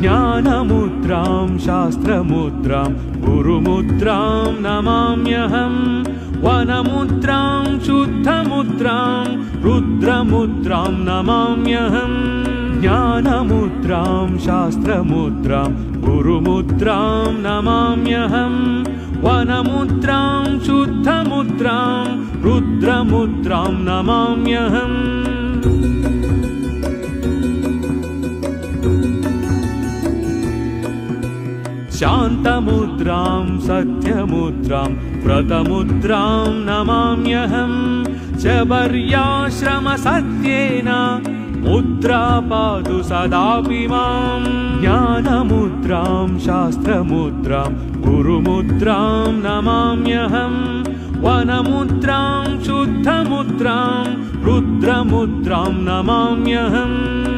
ज्ञानमुद्रां शास्त्रमुद्रां गुरुमुद्रां नमाम्यहं वनमुद्रां शुद्धमुद्रां रुद्रमुद्रां नमाम्यहं ज्ञानमुद्रां शास्त्रमुद्रां गुरुमुद्रां नमाम्यहं वनमुद्रां शुद्धमुद्रां रुद्रमुद्रां नमाम्यहम् शान्तमुद्रां सत्यमुद्रां व्रतमुद्रां नमाम्यहं शबर्याश्रमसत्येन मुद्रा पातु सदापि मां ज्ञानमुद्रां शास्त्रमुद्रां गुरुमुद्रां नमाम्यहं वनमुद्रां शुद्धमुद्रां रुद्रमुद्रां नमाम्यहम्